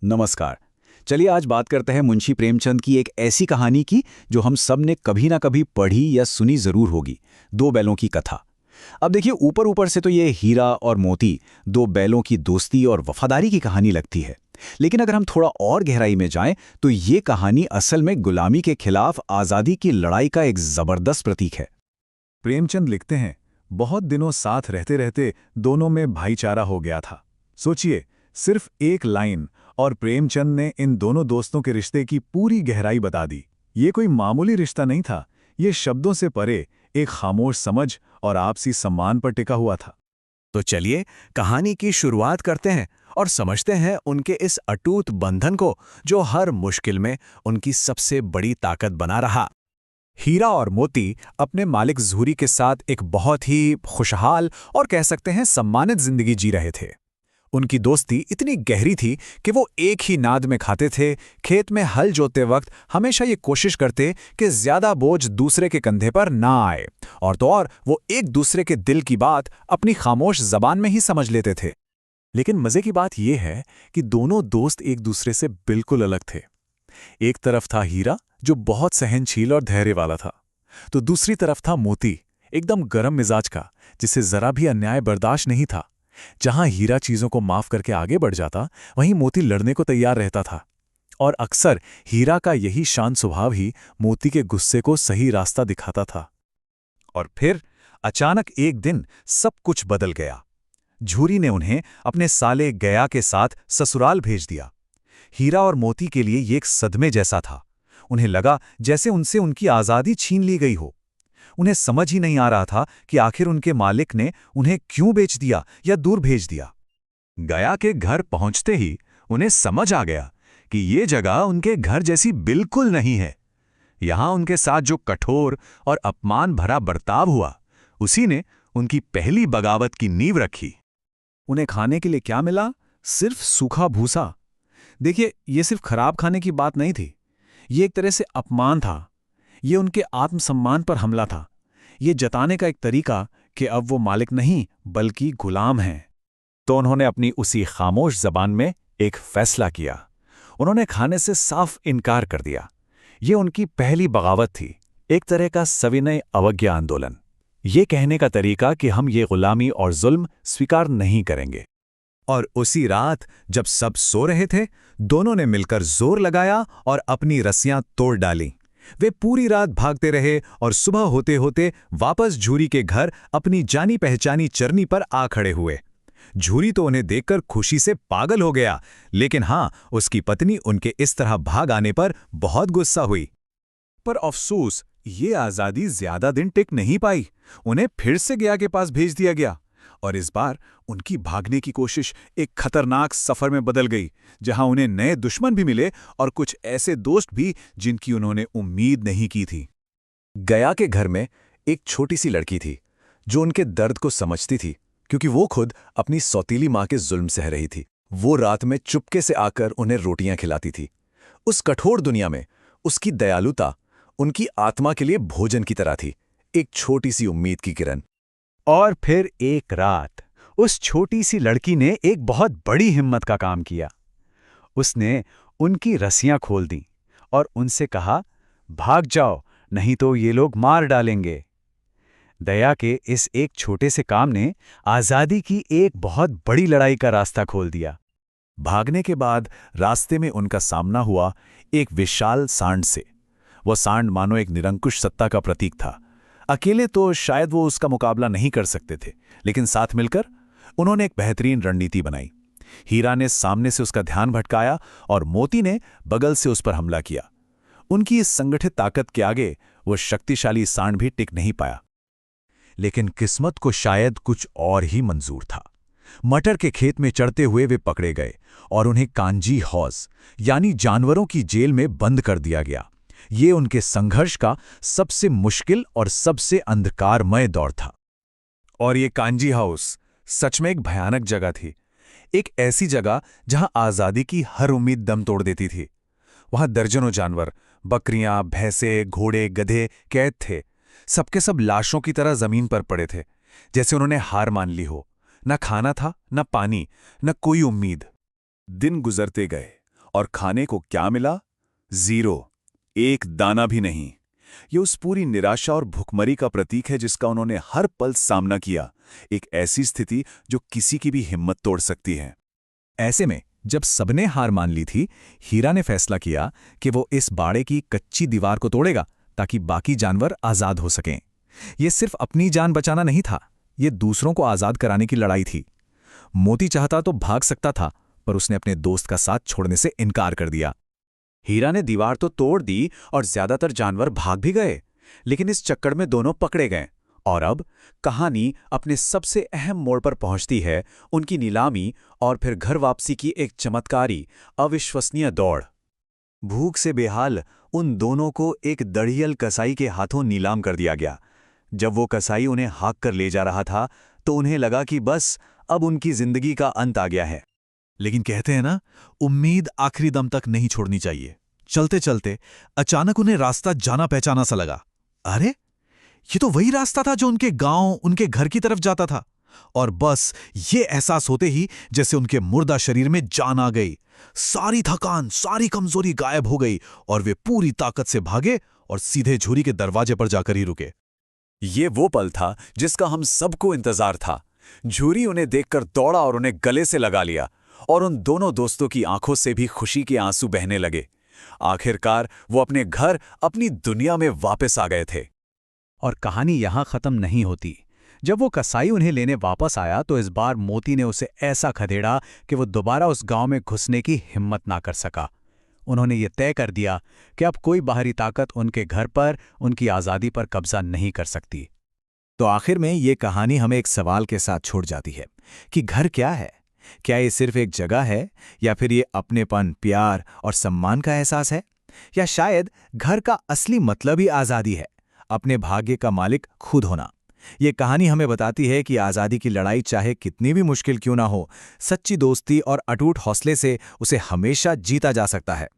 नमस्कार। चलिए आज बात करते हैं मुंशी प्रेमचंद की एक ऐसी कहानी की जो हम सब ने कभी ना कभी पढ़ी या सुनी जरूर होगी। दो बैलों की कथा। अब देखिए, ऊपर ऊपर से तो ये हीरा और मोती, दो बैलों की दोस्ती और वफादारी की कहानी लगती है। लेकिन अगर हम थोड़ा और गहराई में जाएं तो ये कहानी असल में गुलामी के खिलाफ आज़ादी की लड़ाई का एक जबरदस्त प्रतीक है। प्रेमचंद लिखते हैं, बहुत दिनों साथ रहते रहते दोनों में भाईचारा हो गया था। सोचिए, सिर्फ एक लाइन और प्रेमचंद ने इन दोनों दोस्तों के रिश्ते की पूरी गहराई बता दी। ये कोई मामूली रिश्ता नहीं था, ये शब्दों से परे एक खामोश समझ और आपसी सम्मान पर टिका हुआ था। तो चलिए कहानी की शुरुआत करते हैं और समझते हैं उनके इस अटूट बंधन को, जो हर मुश्किल में उनकी सबसे बड़ी ताकत बना रहा। हीरा और मोती अपने मालिक ज़ुहरी के साथ एक बहुत ही खुशहाल और कह सकते हैं सम्मानित जिंदगी जी रहे थे। उनकी दोस्ती इतनी गहरी थी कि वो एक ही नाद में खाते थे, खेत में हल जोतते वक्त हमेशा ये कोशिश करते कि ज्यादा बोझ दूसरे के कंधे पर ना आए, और तो और वो एक दूसरे के दिल की बात अपनी खामोश जबान में ही समझ लेते थे। लेकिन मजे की बात यह है कि दोनों दोस्त एक दूसरे से बिल्कुल अलग थे। एक तरफ था हीरा, जो बहुत सहनशील और धैर्य वाला था, तो दूसरी तरफ था मोती, एकदम गर्म मिजाज का, जिसे जरा भी अन्याय बर्दाश्त नहीं था। जहां हीरा चीजों को माफ करके आगे बढ़ जाता, वहीं मोती लड़ने को तैयार रहता था। और अक्सर हीरा का यही शांत स्वभाव ही मोती के गुस्से को सही रास्ता दिखाता था। और फिर अचानक एक दिन सब कुछ बदल गया। झूरी ने उन्हें अपने साले गया के साथ ससुराल भेज दिया। हीरा और मोती के लिए ये एक सदमे जैसा था। उन्हें लगा जैसे उनसे उनकी आज़ादी छीन ली गई हो। उन्हें समझ ही नहीं आ रहा था कि आखिर उनके मालिक ने उन्हें क्यों बेच दिया या दूर भेज दिया। गया के घर पहुंचते ही उन्हें समझ आ गया कि ये जगह उनके घर जैसी बिल्कुल नहीं है। यहां उनके साथ जो कठोर और अपमान भरा बर्ताव हुआ, उसी ने उनकी पहली बगावत की नींव रखी। उन्हें खाने के लिए क्या मिला? सिर्फ सूखा भूसा। देखिए, ये सिर्फ खराब खाने की बात नहीं थी, ये एक तरह से अपमान था। ये उनके आत्मसम्मान पर हमला था। ये जताने का एक तरीका कि अब वो मालिक नहीं बल्कि गुलाम हैं। तो उन्होंने अपनी उसी खामोश जबान में एक फैसला किया। उन्होंने खाने से साफ इनकार कर दिया। ये उनकी पहली बगावत थी, एक तरह का सविनय अवज्ञा आंदोलन। ये कहने का तरीका कि हम ये गुलामी और जुल्म स्वीकार नहीं करेंगे। और उसी रात जब सब सो रहे थे, दोनों ने मिलकर जोर लगाया और अपनी रस्सियां तोड़ डालीं। वे पूरी रात भागते रहे और सुबह होते होते वापस झूरी के घर अपनी जानी पहचानी चरनी पर आ खड़े हुए। झूरी तो उन्हें देखकर खुशी से पागल हो गया, लेकिन हां, उसकी पत्नी उनके इस तरह भाग आने पर बहुत गुस्सा हुई। पर अफसोस, ये आज़ादी ज्यादा दिन टिक नहीं पाई। उन्हें फिर से गया के पास भेज दिया गया, और इस बार उनकी भागने की कोशिश एक खतरनाक सफर में बदल गई, जहां उन्हें नए दुश्मन भी मिले और कुछ ऐसे दोस्त भी जिनकी उन्होंने उम्मीद नहीं की थी। गया के घर में एक छोटी सी लड़की थी जो उनके दर्द को समझती थी, क्योंकि वो खुद अपनी सौतीली मां के जुल्म सह रही थी। वो रात में चुपके से आकर उन्हें रोटियां खिलाती थी। उस कठोर दुनिया में उसकी दयालुता उनकी आत्मा के लिए भोजन की तरह थी, एक छोटी सी उम्मीद की किरण। और फिर एक रात उस छोटी सी लड़की ने एक बहुत बड़ी हिम्मत का काम किया। उसने उनकी रस्सियां खोल दी और उनसे कहा, भाग जाओ, नहीं तो ये लोग मार डालेंगे। दया के इस एक छोटे से काम ने आज़ादी की एक बहुत बड़ी लड़ाई का रास्ता खोल दिया। भागने के बाद रास्ते में उनका सामना हुआ एक विशाल सांड से। वह सांड मानो एक निरंकुश सत्ता का प्रतीक था। अकेले तो शायद वो उसका मुकाबला नहीं कर सकते थे, लेकिन साथ मिलकर उन्होंने एक बेहतरीन रणनीति बनाई। हीरा ने सामने से उसका ध्यान भटकाया और मोती ने बगल से उस पर हमला किया। उनकी इस संगठित ताकत के आगे वो शक्तिशाली सांड भी टिक नहीं पाया। लेकिन किस्मत को शायद कुछ और ही मंजूर था। मटर के खेत में चढ़ते हुए वे पकड़े गए और उन्हें कांजी हौज यानी जानवरों की जेल में बंद कर दिया गया। ये उनके संघर्ष का सबसे मुश्किल और सबसे अंधकारमय दौर था। और ये कांजी हाउस सच में एक भयानक जगह थी, एक ऐसी जगह जहां आज़ादी की हर उम्मीद दम तोड़ देती थी। वहां दर्जनों जानवर, बकरियां, भैंसे, घोड़े, गधे कैद थे। सबके सब लाशों की तरह जमीन पर पड़े थे, जैसे उन्होंने हार मान ली हो। न खाना था, न पानी, न कोई उम्मीद। दिन गुजरते गए और खाने को क्या मिला? 0, एक दाना भी नहीं। ये उस पूरी निराशा और भुखमरी का प्रतीक है जिसका उन्होंने हर पल सामना किया, एक ऐसी स्थिति जो किसी की भी हिम्मत तोड़ सकती है। ऐसे में जब सबने हार मान ली थी, हीरा ने फैसला किया कि वो इस बाड़े की कच्ची दीवार को तोड़ेगा ताकि बाकी जानवर आजाद हो सकें। ये सिर्फ अपनी जान बचाना नहीं था, ये दूसरों को आजाद कराने की लड़ाई थी। मोती चाहता तो भाग सकता था, पर उसने अपने दोस्त का साथ छोड़ने से इनकार कर दिया। हीरा ने दीवार तो तोड़ दी और ज्यादातर जानवर भाग भी गए, लेकिन इस चक्कर में दोनों पकड़े गए। और अब कहानी अपने सबसे अहम मोड़ पर पहुंचती है, उनकी नीलामी और फिर घर वापसी की एक चमत्कारी, अविश्वसनीय दौड़। भूख से बेहाल उन दोनों को एक दड़ियल कसाई के हाथों नीलाम कर दिया गया। जब वो कसाई उन्हें हाँक कर ले जा रहा था तो उन्हें लगा कि बस अब उनकी जिंदगी का अंत आ गया है। लेकिन कहते हैं ना, उम्मीद आखिरी दम तक नहीं छोड़नी चाहिए। चलते चलते अचानक उन्हें रास्ता जाना पहचाना सा लगा। अरे, ये तो वही रास्ता था जो उनके गांव, उनके घर की तरफ जाता था। और बस ये एहसास होते ही जैसे उनके मुर्दा शरीर में जान आ गई। सारी थकान, सारी कमजोरी गायब हो गई और वे पूरी ताकत से भागे और सीधे झूरी के दरवाजे पर जाकर ही रुके। ये वो पल था जिसका हम सबको इंतजार था। झूरी उन्हें देखकर दौड़ा और उन्हें गले से लगा लिया, और उन दोनों दोस्तों की आंखों से भी खुशी के आंसू बहने लगे। आखिरकार वो अपने घर, अपनी दुनिया में वापस आ गए थे। और कहानी यहां खत्म नहीं होती। जब वो कसाई उन्हें लेने वापस आया तो इस बार मोती ने उसे ऐसा खदेड़ा कि वो दोबारा उस गांव में घुसने की हिम्मत ना कर सका। उन्होंने ये तय कर दिया कि अब कोई बाहरी ताकत उनके घर पर, उनकी आज़ादी पर कब्जा नहीं कर सकती। तो आखिर में ये कहानी हमें एक सवाल के साथ छोड़ जाती है कि घर क्या है? क्या ये सिर्फ एक जगह है, या फिर ये अपनेपन, प्यार और सम्मान का एहसास है? या शायद घर का असली मतलब ही आज़ादी है, अपने भाग्य का मालिक खुद होना। ये कहानी हमें बताती है कि आज़ादी की लड़ाई चाहे कितनी भी मुश्किल क्यों ना हो, सच्ची दोस्ती और अटूट हौसले से उसे हमेशा जीता जा सकता है।